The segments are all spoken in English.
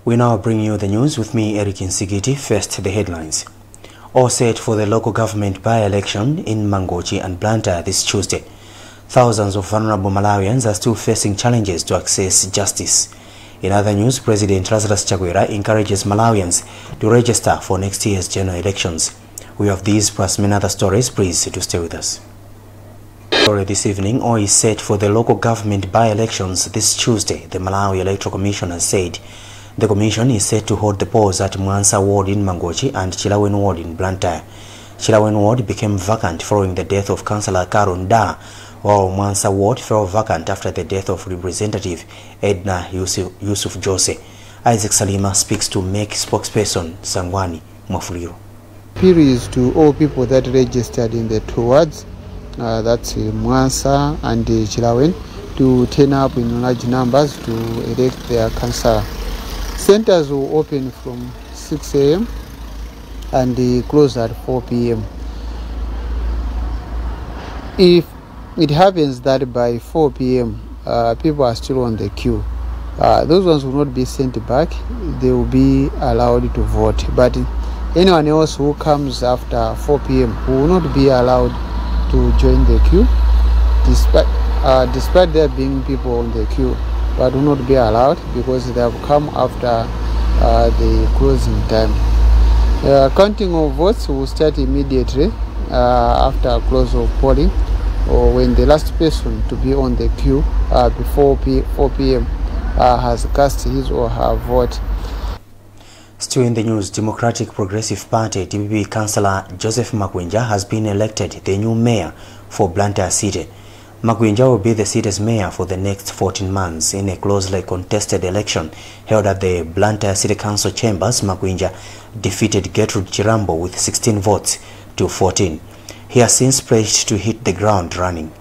We now bring you the news with me, Eric Insigiti. First, the headlines. All set for the local government by-election in Mangochi and Blantyre this Tuesday. Thousands of vulnerable Malawians are still facing challenges to access justice. In other news, President Razarus Chakwera encourages Malawians to register for next year's general elections. We have these plus many other stories. Please to stay with us. This evening, all is set for the local government by-elections this Tuesday. The Malawi Electoral Commission has said the commission is set to hold the polls at Mwansa Ward in Mangochi and Chilawen Ward in Blantyre. Chilawen Ward became vacant following the death of Councillor Karun Da, while Mwansa Ward fell vacant after the death of Representative Edna Yusuf Jose. Isaac Salima speaks to MEC spokesperson Tamvani Mwafuliro. Appeal is to all people that registered in the two wards, that's Mwansa and Chilawen, to turn up in large numbers to elect their councillor. Centers will open from 6 a.m. and close at 4 p.m. If it happens that by 4 p.m. People are still on the queue, those ones will not be sent back. They will be allowed to vote. But anyone else who comes after 4 p.m. will not be allowed to join the queue, despite there being people on the queue, but will not be allowed because they have come after the closing time. Counting of votes will start immediately after close of polling, or when the last person to be on the queue before 4 p.m. has cast his or her vote. Still in the news, Democratic Progressive Party DPP Councillor Joseph Magwinja has been elected the new mayor for Blantyre City. Magwinja will be the city's mayor for the next 14 months. In a closely contested election held at the Blantyre City Council chambers, Magwinja defeated Gertrude Chirambo with 16 votes to 14. He has since pledged to hit the ground running.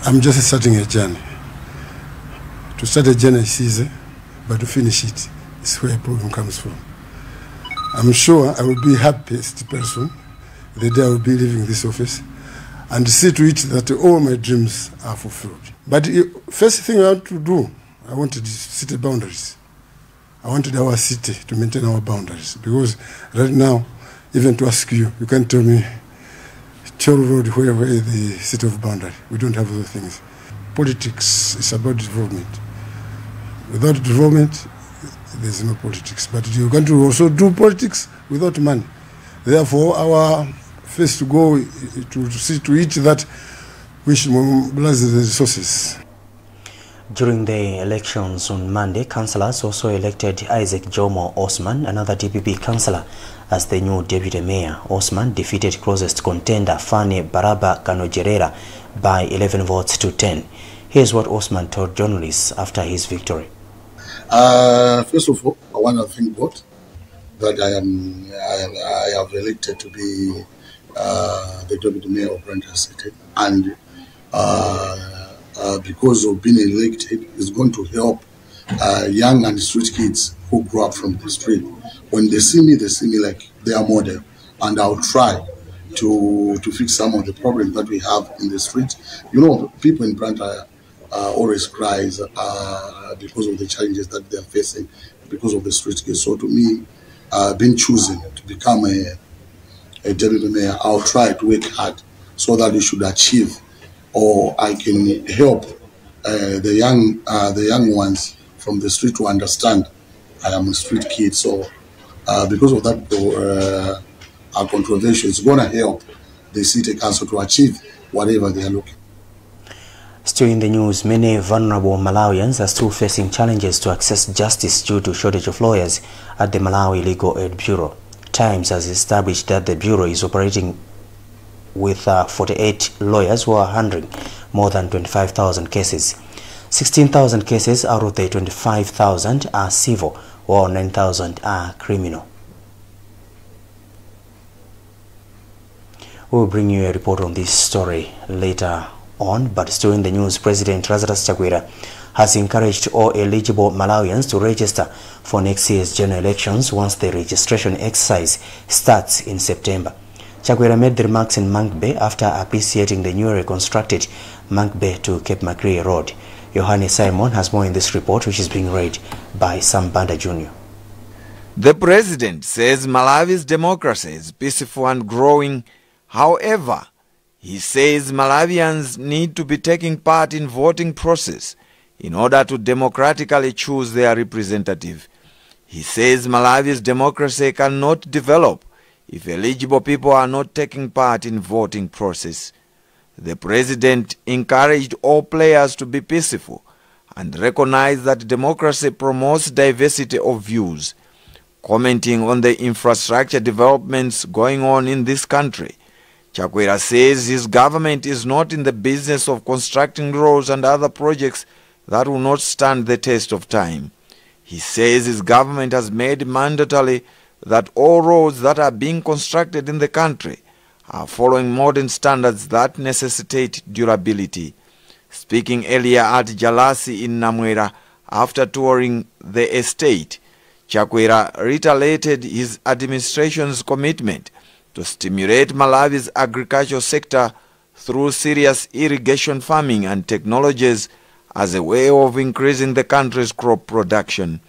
I'm just starting a journey. To start a journey is easy, but to finish it is where a problem comes from. I'm sure I will be happiest person the day I will be leaving this office and see to it that all my dreams are fulfilled. But first thing I want to do, I wanted city boundaries. I wanted our city to maintain our boundaries, because right now, even to ask you, you can't tell me Chol Road, wherever is the city of boundary. We don't have those things. Politics is about development. Without development, there's no politics. But you can't also do politics without money. Therefore, our first to go to see to it that we should mobilize the resources. During the elections on Monday, councillors also elected Isaac Jomo Osman, another DPP councillor, as the new deputy mayor. Osman defeated closest contender Fani Baraba Kanojerera by 11 votes to 10. Here's what Osman told journalists after his victory. First of all, I want to thank God that I have elected to be the deputy mayor of Blantyre City, and because of being elected, it's going to help young and street kids who grew up from the street. When they see me like their model, and I'll try to fix some of the problems that we have in the street. You know, people in Blantyre always cries because of the challenges that they are facing because of the street kids. So to me, being chosen to become a deputy mayor, I'll try to work hard so that we should achieve, or I can help the young ones from the street to understand I am a street kid. So because of that controversy, it's going to help the city council to achieve whatever they are looking. Still in the news, many vulnerable Malawians are still facing challenges to access justice due to shortage of lawyers at the Malawi Legal Aid Bureau. Times has established that the Bureau is operating with 48 lawyers who are handling more than 25,000 cases. 16,000 cases out of the 25,000 are civil, while 9,000 are criminal. We'll bring you a report on this story later on, but still in the news, President Razarus Chakwera has encouraged all eligible Malawians to register for next year's general elections once the registration exercise starts in September. Chakwera made the remarks in Mank Bay after appreciating the newly reconstructed Mank Bay to Cape Macrae Road. Yohane Simon has more in this report, which is being read by Sam Banda Jr. The president says Malawi's democracy is peaceful and growing. However, he says Malawians need to be taking part in voting process in order to democratically choose their representative. He says Malawi's democracy cannot develop if eligible people are not taking part in voting process. The president encouraged all players to be peaceful and recognize that democracy promotes diversity of views. Commenting on the infrastructure developments going on in this country, Chakwera says his government is not in the business of constructing roads and other projects that will not stand the test of time. He says his government has made mandatory that all roads that are being constructed in the country are following modern standards that necessitate durability. Speaking earlier at Jalasi in Namwera after touring the estate, Chakwera reiterated his administration's commitment to stimulate Malawi's agricultural sector through serious irrigation farming and technologies as a way of increasing the country's crop production.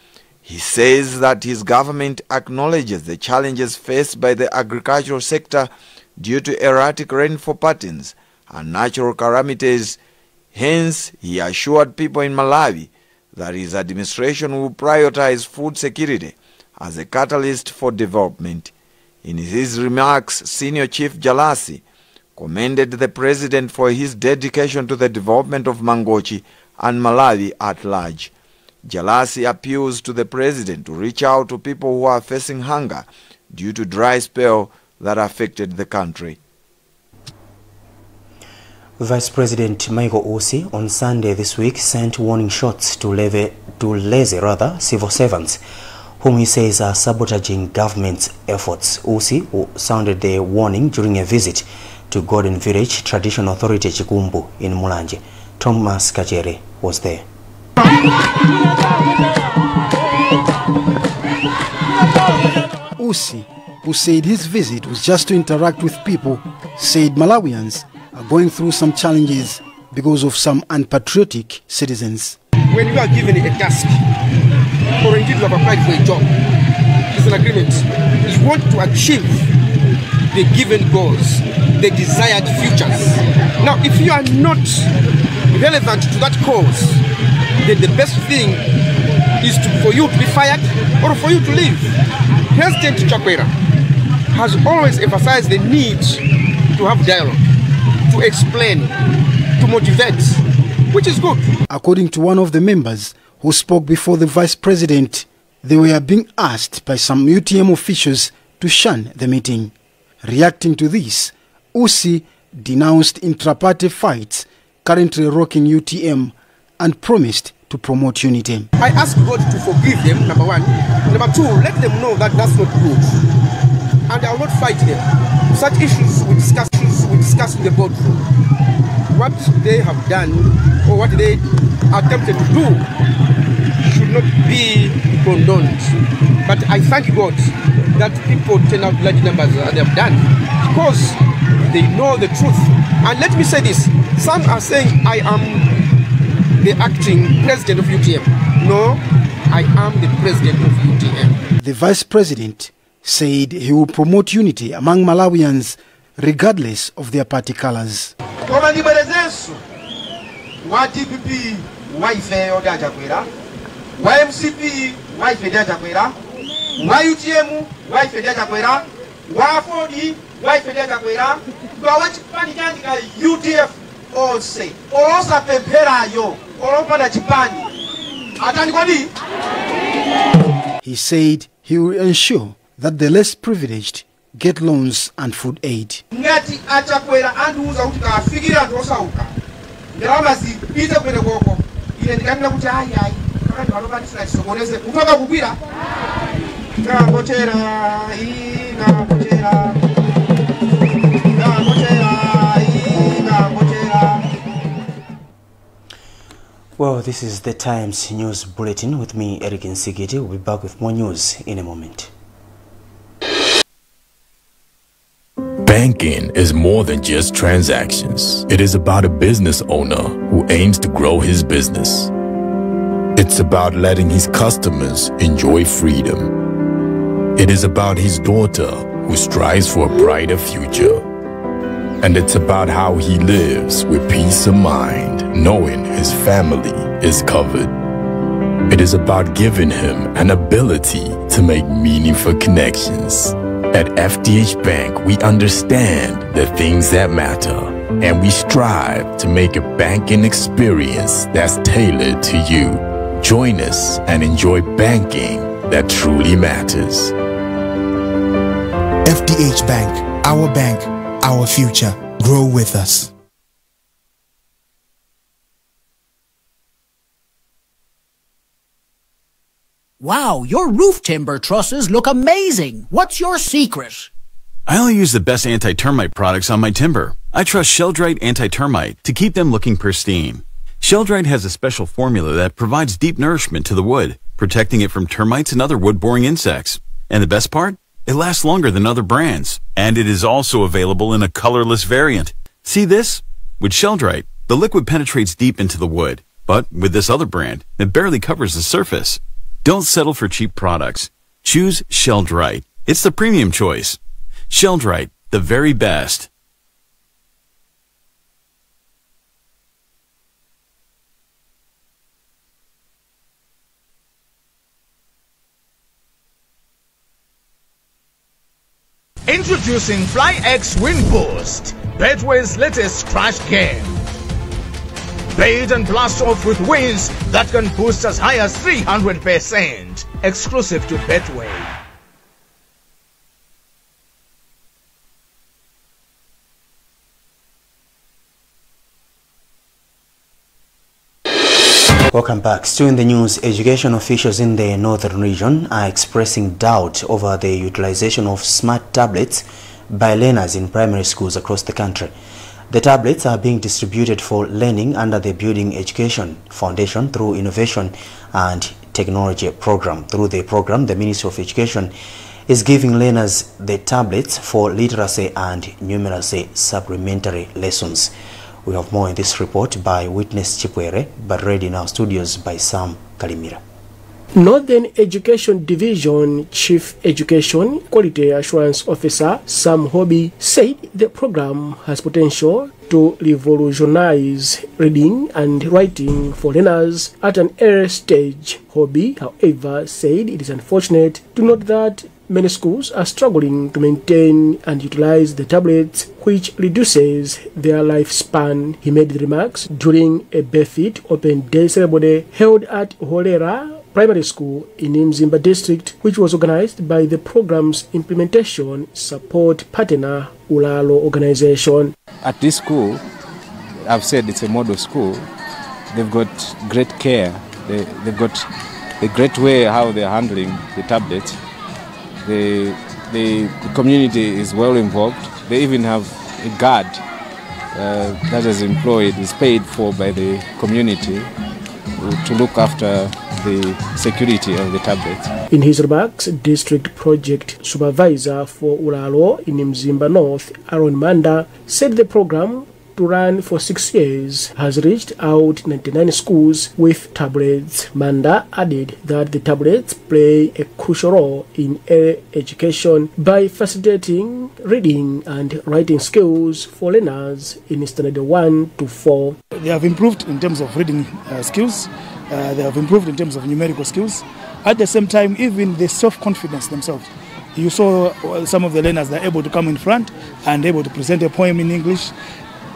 He says that his government acknowledges the challenges faced by the agricultural sector due to erratic rainfall patterns and natural calamities. Hence, he assured people in Malawi that his administration will prioritize food security as a catalyst for development. In his remarks, Senior Chief Jalasi commended the president for his dedication to the development of Mangochi and Malawi at large. Jalasi appeals to the president to reach out to people who are facing hunger due to dry spell that affected the country. Vice President Michael Usi on Sunday this week sent warning shots to lazy civil servants whom he says are sabotaging government's efforts. Usi sounded the warning during a visit to Golden Village Traditional Authority Chikumbu in Mulanje. Thomas Kachere was there. Usi, who said his visit was just to interact with people, said Malawians are going through some challenges because of some unpatriotic citizens. When you are given a task, or indeed you have applied for a job, it's an agreement. You want to achieve the given goals, the desired futures. Now, if you are not relevant to that cause, then the best thing is for you to be fired or for you to leave. President Chakwera has always emphasized the need to have dialogue, to explain, to motivate, which is good. According to one of the members who spoke before the vice president, they were being asked by some UTM officials to shun the meeting. Reacting to this, Usi denounced intra-party fights currently rocking UTM and promised to promote unity. I ask God to forgive them, number one. Number two, let them know that that's not good. And I will not fight them. Such issues we discuss in the boardroom. What they have done or what they attempted to do should not be condoned. But I thank God that people turn out large numbers as they have done because they know the truth. And let me say this, some are saying I am the acting president of UTM. No, I am the president of UTM. The vice president said he will promote unity among Malawians regardless of their party colors. He said he will ensure that the less privileged get loans and food aid. Well, this is the Times News Bulletin with me, Eric Nsigiti. We'll be back with more news in a moment. Banking is more than just transactions. It is about a business owner who aims to grow his business. It's about letting his customers enjoy freedom. It is about his daughter who strives for a brighter future. And it's about how he lives with peace of mind, knowing his family is covered. It is about giving him an ability to make meaningful connections. At FDH Bank, we understand the things that matter, and we strive to make a banking experience that's tailored to you. Join us and enjoy banking that truly matters. FDH Bank, our future. Grow with us. Wow, your roof timber trusses look amazing. What's your secret? I only use the best anti-termite products on my timber. I trust Sheldrite Anti-Termite to keep them looking pristine. Sheldrite has a special formula that provides deep nourishment to the wood, protecting it from termites and other wood-boring insects. And the best part? It lasts longer than other brands. And it is also available in a colorless variant. See this? With Sheldrite, the liquid penetrates deep into the wood. But with this other brand, it barely covers the surface. Don't settle for cheap products. Choose Sheldrite. It's the premium choice. Sheldrite, the very best. Introducing FlyX Win Boost, Betway's latest crash game. Bait and blast off with wins that can boost as high as 300%. Exclusive to Betway. Welcome back. Still in the news, education officials in the northern region are expressing doubt over the utilization of smart tablets by learners in primary schools across the country. The tablets are being distributed for learning under the Building Education Foundation through Innovation and Technology Program. Through the program, the Ministry of Education is giving learners the tablets for literacy and numeracy supplementary lessons. We have more in this report by witness Chakwera, but read in our studios by Sam Kalimira. Northern Education Division Chief Education Quality Assurance Officer Sam Hobby said the program has potential to revolutionize reading and writing for learners at an early stage. Hobby, however, said it is unfortunate to note that many schools are struggling to maintain and utilize the tablets, which reduces their lifespan. He made the remarks during a benefit open day ceremony held at Holera Primary School in Mzimba District, which was organized by the program's implementation support partner Ulalo organization. At this school, I've said it's a model school. They've got great care. They've got a great way how they're handling the tablets. The community is well involved. They even have a guard that is employed, is paid for by the community to look after the security of the tablets. In his remarks, District Project Supervisor for Ulalo in Mzimba North, Aaron Manda, said the program, to run for 6 years, has reached out 99 schools with tablets. Manda added that the tablets play a crucial role in early education by facilitating reading and writing skills for learners in standard 1 to 4. They have improved in terms of reading skills. They have improved in terms of numerical skills. At the same time, even the self-confidence themselves. You saw some of the learners that are able to come in front and able to present a poem in English.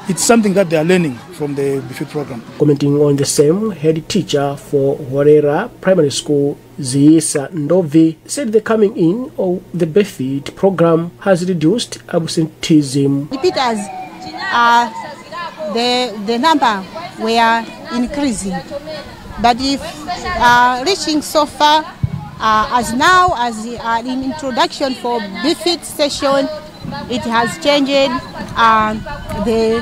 It's something that they are learning from the BFIT program. Commenting on the same, head teacher for Horera Primary School, Ziisa Ndovi, said the coming in of the BFIT program has reduced absenteeism. Repeaters, the number were increasing, but if reaching so far as now as in introduction for BFIT session, it has changed the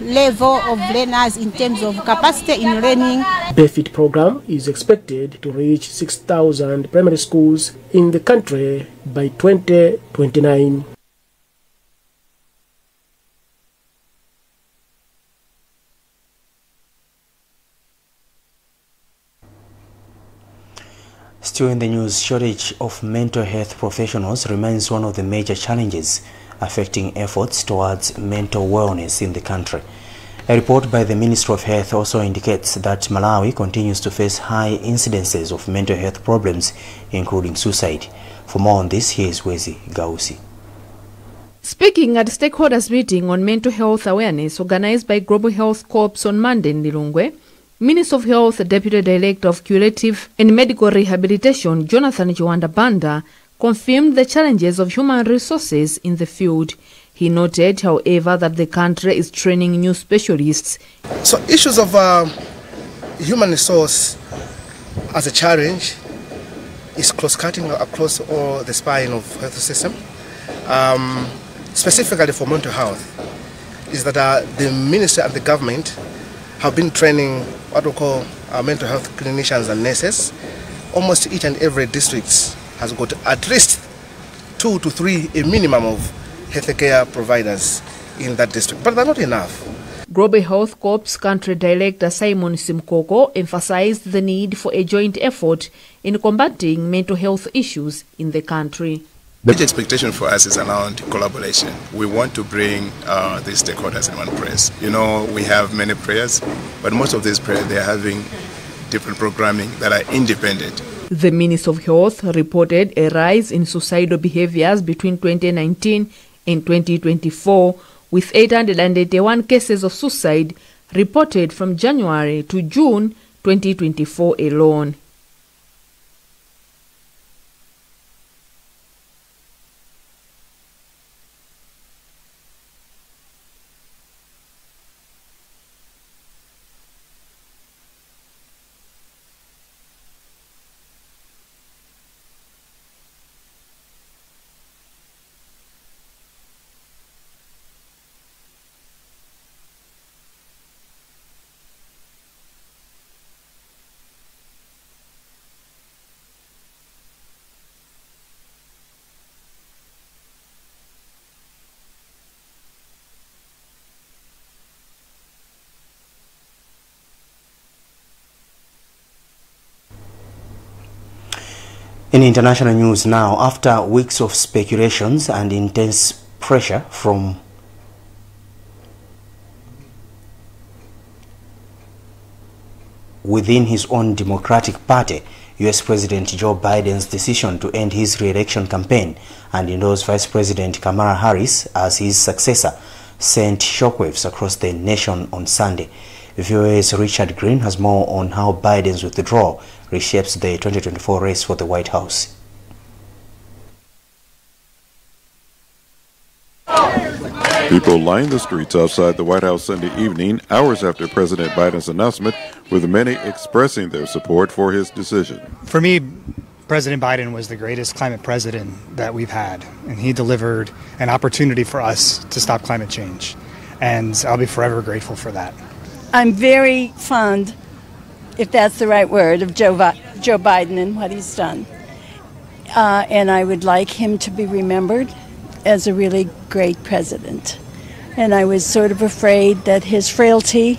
level of learners in terms of capacity in learning. BFIT program is expected to reach 6,000 primary schools in the country by 2029. Still in the news, shortage of mental health professionals remains one of the major challenges affecting efforts towards mental wellness in the country. A report by the Ministry of Health also indicates that Malawi continues to face high incidences of mental health problems, including suicide. For more on this, here is Wezi Gausi. Speaking at stakeholders meeting on mental health awareness organized by Global Health Corps on Monday in Lilongwe, Minister of Health, Deputy Director of Curative and Medical Rehabilitation, Jonathan Chiwanda Banda, confirmed the challenges of human resources in the field. He noted, however, that the country is training new specialists. So issues of human resource as a challenge is cross-cutting across all the spine of health system. Specifically for mental health, is that the ministry and the government have been training what we call mental health clinicians and nurses. Almost each and every district has got at least 2 to 3, a minimum of healthcare providers in that district, but they're not enough. Global Health Corps Country Director Simon Simkoko emphasized the need for a joint effort in combating mental health issues in the country. The big expectation for us is around collaboration. We want to bring these stakeholders in one place. You know, we have many prayers, but most of these prayers, they are having different programming that are independent. The Minister of Health reported a rise in suicidal behaviors between 2019 and 2024, with 881 cases of suicide reported from January to June 2024 alone. In international news now, after weeks of speculations and intense pressure from within his own Democratic Party, U.S. President Joe Biden's decision to end his re-election campaign and endorse Vice President Kamala Harris as his successor sent shockwaves across the nation on Sunday. VOA's Richard Green has more on how Biden's withdrawal reshapes the 2024 race for the White House. People lined the streets outside the White House Sunday evening, hours after President Biden's announcement, with many expressing their support for his decision. For me, President Biden was the greatest climate president that we've had, and he delivered an opportunity for us to stop climate change, and I'll be forever grateful for that. I'm very fond, if that's the right word, of Joe Biden and what he's done. And I would like him to be remembered as a really great president. And I was sort of afraid that his frailty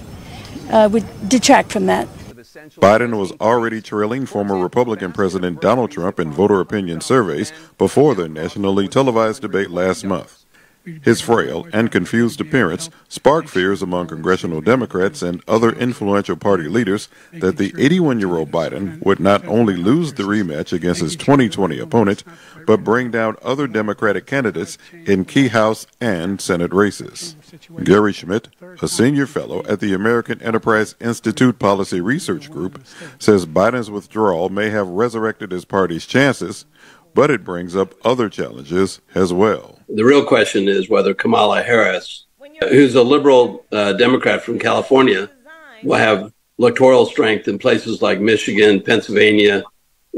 would detract from that. Biden was already trailing former Republican President Donald Trump in voter opinion surveys before the nationally televised debate last month. His frail and confused appearance sparked fears among congressional Democrats and other influential party leaders that the 81-year-old Biden would not only lose the rematch against his 2020 opponent, but bring down other Democratic candidates in key House and Senate races. Gary Schmidt, a senior fellow at the American Enterprise Institute Policy Research Group, says Biden's withdrawal may have resurrected his party's chances, but it brings up other challenges as well. The real question is whether Kamala Harris, who's a liberal Democrat from California, will have electoral strength in places like Michigan, Pennsylvania,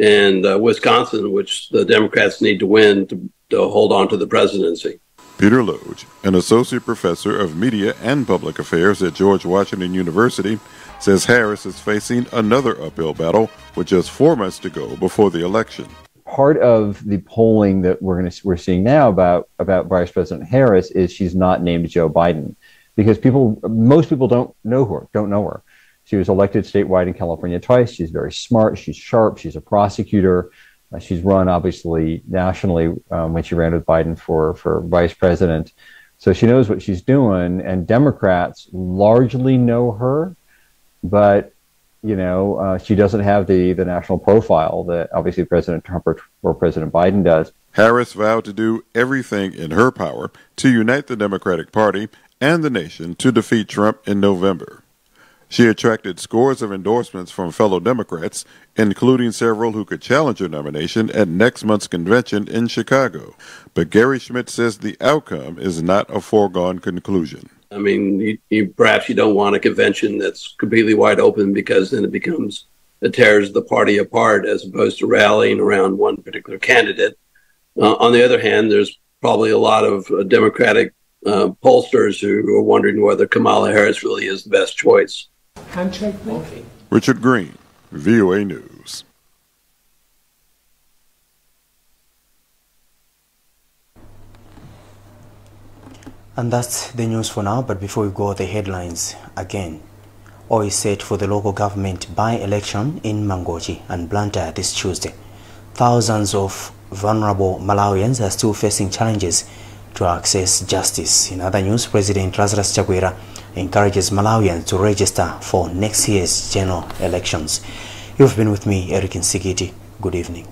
and Wisconsin, which the Democrats need to win to hold on to the presidency. Peter Loge, an associate professor of media and public affairs at George Washington University, says Harris is facing another uphill battle with just 4 months to go before the election. Part of the polling that we're seeing now about Vice President Harris is she's not named Joe Biden, because most people don't know her. She was elected statewide in California twice. She's very smart. She's sharp. She's a prosecutor. She's run, obviously, nationally when she ran with Biden for vice president. So she knows what she's doing, and Democrats largely know her, but, you know, she doesn't have the national profile that obviously President Trump or President Biden does. Harris vowed to do everything in her power to unite the Democratic Party and the nation to defeat Trump in November. She attracted scores of endorsements from fellow Democrats, including several who could challenge her nomination at next month's convention in Chicago. But Gary Schmidt says the outcome is not a foregone conclusion. I mean, perhaps you don't want a convention that's completely wide open, because then it tears the party apart as opposed to rallying around one particular candidate. On the other hand, there's probably a lot of Democratic pollsters who are wondering whether Kamala Harris really is the best choice. Handshake, please. Richard Green, VOA News. And that's the news for now, but before we go, the headlines again. All is set for the local government by-election in Mangochi and Blantyre this Tuesday. Thousands of vulnerable Malawians are still facing challenges to access justice. In other news, President Razarus Chakwera encourages Malawians to register for next year's general elections. You've been with me, Eric Nsigiti. Good evening.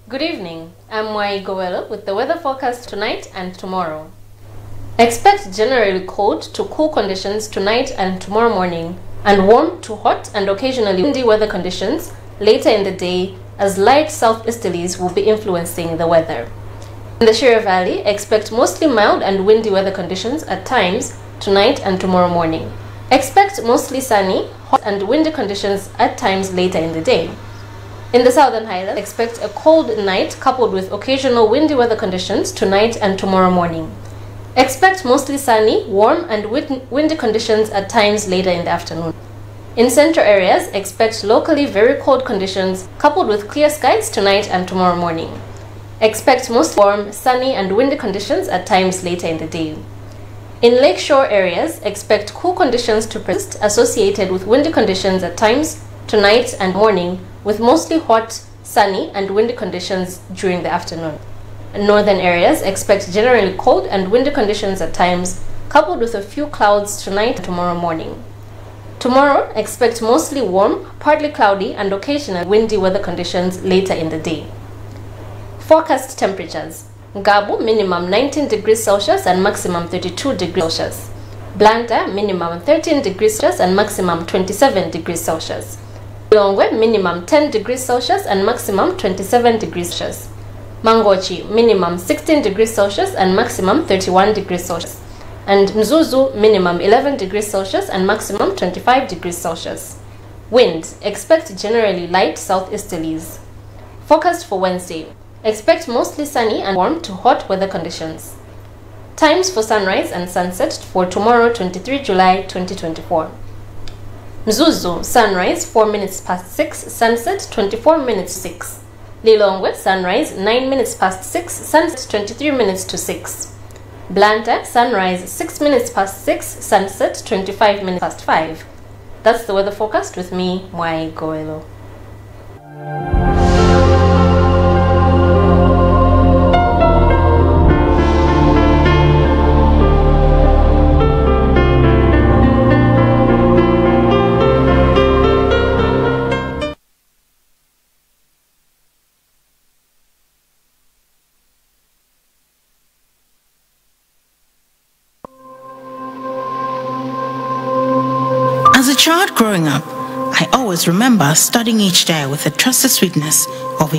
Good evening. I'm with the weather forecast tonight and tomorrow. Expect generally cold to cool conditions tonight and tomorrow morning, and warm to hot and occasionally windy weather conditions later in the day, as light southeasterlies will be influencing the weather. In the Shire Valley, expect mostly mild and windy weather conditions at times tonight and tomorrow morning. Expect mostly sunny, hot and windy conditions at times later in the day. In the Southern Highlands, expect a cold night coupled with occasional windy weather conditions tonight and tomorrow morning. Expect mostly sunny, warm and windy conditions at times later in the afternoon. In central areas, expect locally very cold conditions coupled with clear skies tonight and tomorrow morning. Expect mostly warm, sunny and windy conditions at times later in the day. In lakeshore areas, expect cool conditions to persist associated with windy conditions at times tonight and morning, with mostly hot, sunny and windy conditions during the afternoon. In northern areas, expect generally cold and windy conditions at times, coupled with a few clouds tonight and tomorrow morning. Tomorrow, expect mostly warm, partly cloudy and occasional windy weather conditions later in the day. Forecast temperatures. Gabu, minimum 19 degrees Celsius and maximum 32 degrees Celsius. Blantyre, minimum 13 degrees Celsius and maximum 27 degrees Celsius. Lilongwe, minimum 10 degrees Celsius and maximum 27 degrees Celsius. Mangochi, minimum 16 degrees Celsius and maximum 31 degrees Celsius. And Mzuzu, minimum 11 degrees Celsius and maximum 25 degrees Celsius. Wind, expect generally light southeasterlies. Forecast for Wednesday. Expect mostly sunny and warm to hot weather conditions. Times for sunrise and sunset for tomorrow, 23 July 2024. Mzuzu, sunrise 4 minutes past 6, sunset 24 minutes to 6. Lilongwe, sunrise 9 minutes past 6, sunset 23 minutes to 6. Blantyre, sunrise 6 minutes past 6, sunset 25 minutes past 5. That's the weather forecast with me, Mwai Goelo. As a child growing up, I always remember starting each day with the trusted sweetness of a